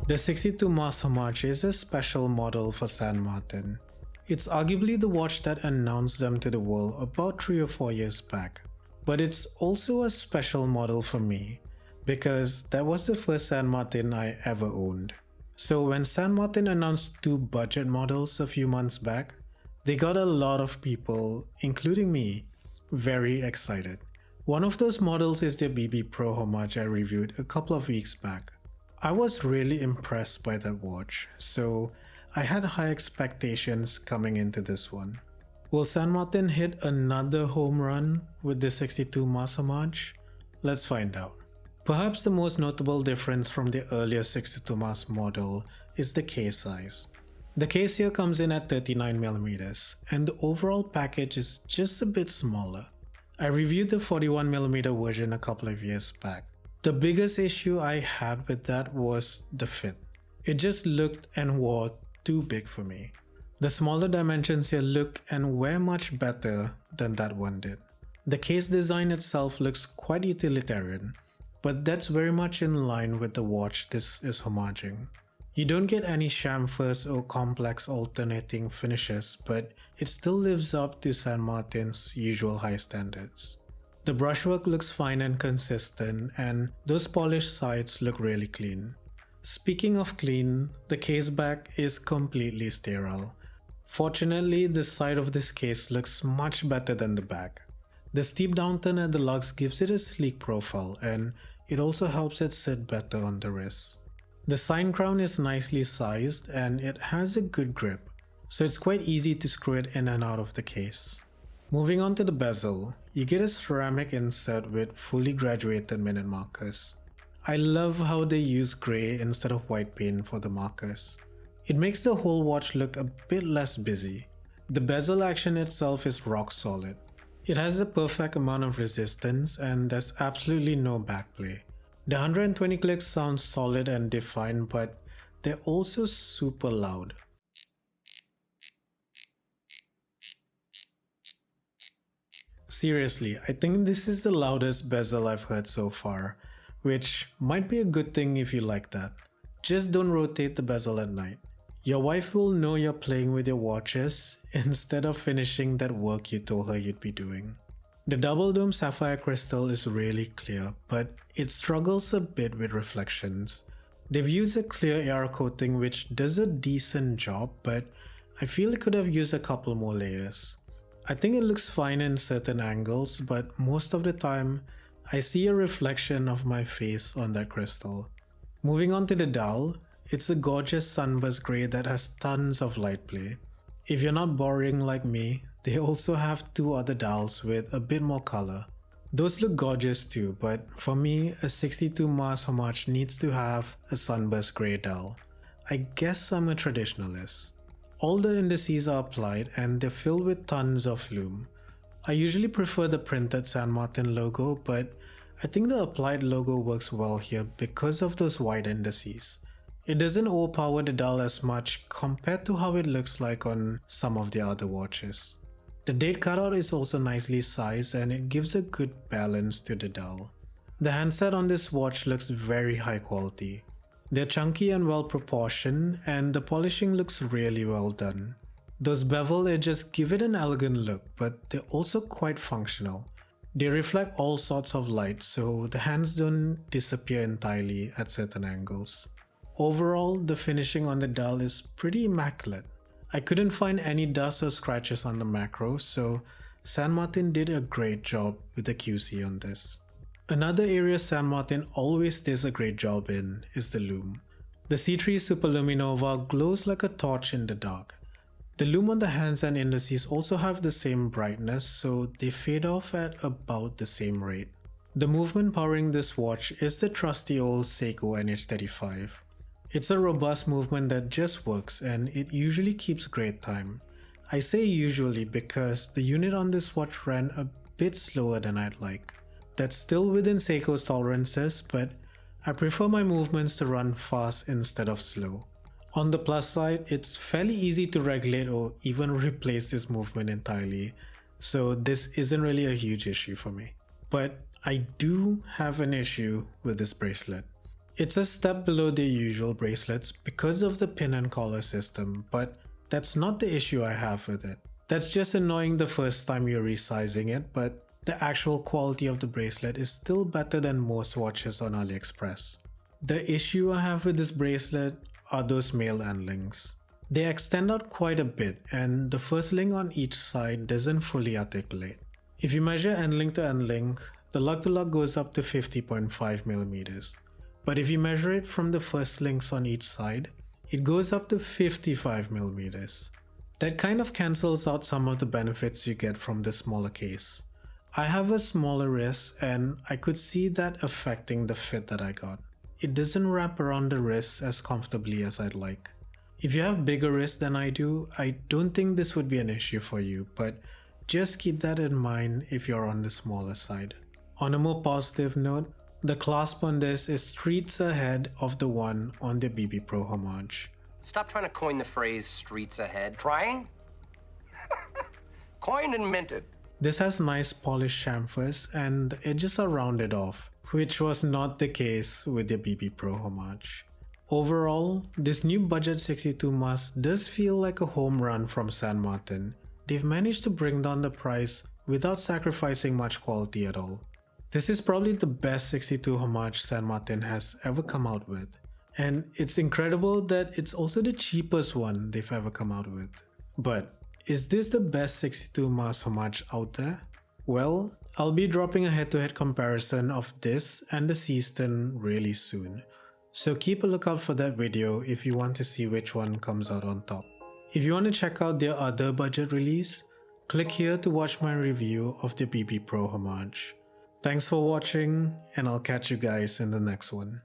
The 62 Mass Homage is a special model for San Martin. It's arguably the watch that announced them to the world about 3 or 4 years back. But it's also a special model for me, because that was the first San Martin I ever owned. So when San Martin announced 2 budget models a few months back, they got a lot of people, including me, very excited. One of those models is their BB Pro Homage I reviewed a couple of weeks back. I was really impressed by that watch, so I had high expectations coming into this one. Will San Martin hit another home run with the 62 Mass Homage? Let's find out. Perhaps the most notable difference from the earlier 62 Mass model is the case size. The case here comes in at 39mm, and the overall package is just a bit smaller. I reviewed the 41mm version a couple of years back. The biggest issue I had with that was the fit. It just looked and wore too big for me. The smaller dimensions here look and wear much better than that one did. The case design itself looks quite utilitarian, but that's very much in line with the watch this is homaging. You don't get any chamfers or complex alternating finishes, but it still lives up to San Martin's usual high standards. The brushwork looks fine and consistent, and those polished sides look really clean. Speaking of clean, the case back is completely sterile. Fortunately, the side of this case looks much better than the back. The steep downturn at the lugs gives it a sleek profile, and it also helps it sit better on the wrist. The sign crown is nicely sized and it has a good grip, so it's quite easy to screw it in and out of the case. Moving on to the bezel, you get a ceramic insert with fully graduated minute markers. I love how they use grey instead of white paint for the markers. It makes the whole watch look a bit less busy. The bezel action itself is rock solid. It has the perfect amount of resistance and there's absolutely no backplay. The 120 clicks sound solid and defined, but they're also super loud. Seriously, I think this is the loudest bezel I've heard so far, which might be a good thing if you like that. Just don't rotate the bezel at night. Your wife will know you're playing with your watches instead of finishing that work you told her you'd be doing. The double dome sapphire crystal is really clear, but it struggles a bit with reflections. They've used a clear air coating which does a decent job, but I feel it could have used a couple more layers. I think it looks fine in certain angles, but most of the time, I see a reflection of my face on that crystal. Moving on to the dial, it's a gorgeous sunburst grey that has tons of light play. If you're not boring like me, they also have 2 other dials with a bit more color. Those look gorgeous too, but for me, a 62 Mass Homage needs to have a sunburst grey dial. I guess I'm a traditionalist. All the indices are applied and they're filled with tons of lume. I usually prefer the printed San Martin logo, but I think the applied logo works well here because of those wide indices. It doesn't overpower the dial as much compared to how it looks like on some of the other watches. The date cutout is also nicely sized and it gives a good balance to the dial. The handset on this watch looks very high quality. They're chunky and well proportioned, and the polishing looks really well done. Those bevel edges give it an elegant look, but they're also quite functional. They reflect all sorts of light, so the hands don't disappear entirely at certain angles. Overall, the finishing on the dial is pretty immaculate. I couldn't find any dust or scratches on the macros, so San Martin did a great job with the QC on this. Another area San Martin always does a great job in is the lume. The C3 Superluminova glows like a torch in the dark. The lume on the hands and indices also have the same brightness, so they fade off at about the same rate. The movement powering this watch is the trusty old Seiko NH35. It's a robust movement that just works and it usually keeps great time. I say usually because the unit on this watch ran a bit slower than I'd like. That's still within Seiko's tolerances, but I prefer my movements to run fast instead of slow. On the plus side, it's fairly easy to regulate or even replace this movement entirely, so this isn't really a huge issue for me. But I do have an issue with this bracelet. It's a step below the usual bracelets because of the pin and collar system, but that's not the issue I have with it. That's just annoying the first time you're resizing it, but the actual quality of the bracelet is still better than most watches on AliExpress. The issue I have with this bracelet are those male end links. They extend out quite a bit and the first link on each side doesn't fully articulate. If you measure end link to end link, the lug to lug goes up to 50.5mm. But if you measure it from the first links on each side, it goes up to 55mm. That kind of cancels out some of the benefits you get from the smaller case. I have a smaller wrist and I could see that affecting the fit that I got. It doesn't wrap around the wrist as comfortably as I'd like. If you have bigger wrists than I do, I don't think this would be an issue for you, but just keep that in mind if you're on the smaller side. On a more positive note, the clasp on this is streets ahead of the one on the BB Pro homage. Stop trying to coin the phrase streets ahead. Trying? Coined and minted. This has nice polished chamfers and the edges are rounded off, which was not the case with the BB Pro homage. Overall, this new budget 62 mask does feel like a home run from San Martin. They've managed to bring down the price without sacrificing much quality at all. This is probably the best 62 homage San Martin has ever come out with. And it's incredible that it's also the cheapest one they've ever come out with. But is this the best 62 mask homage out there? Well, I'll be dropping a head-to-head comparison of this and the Seaston really soon. So keep a lookout for that video if you want to see which one comes out on top. If you want to check out their other budget release, click here to watch my review of the BB Pro homage. Thanks for watching and I'll catch you guys in the next one.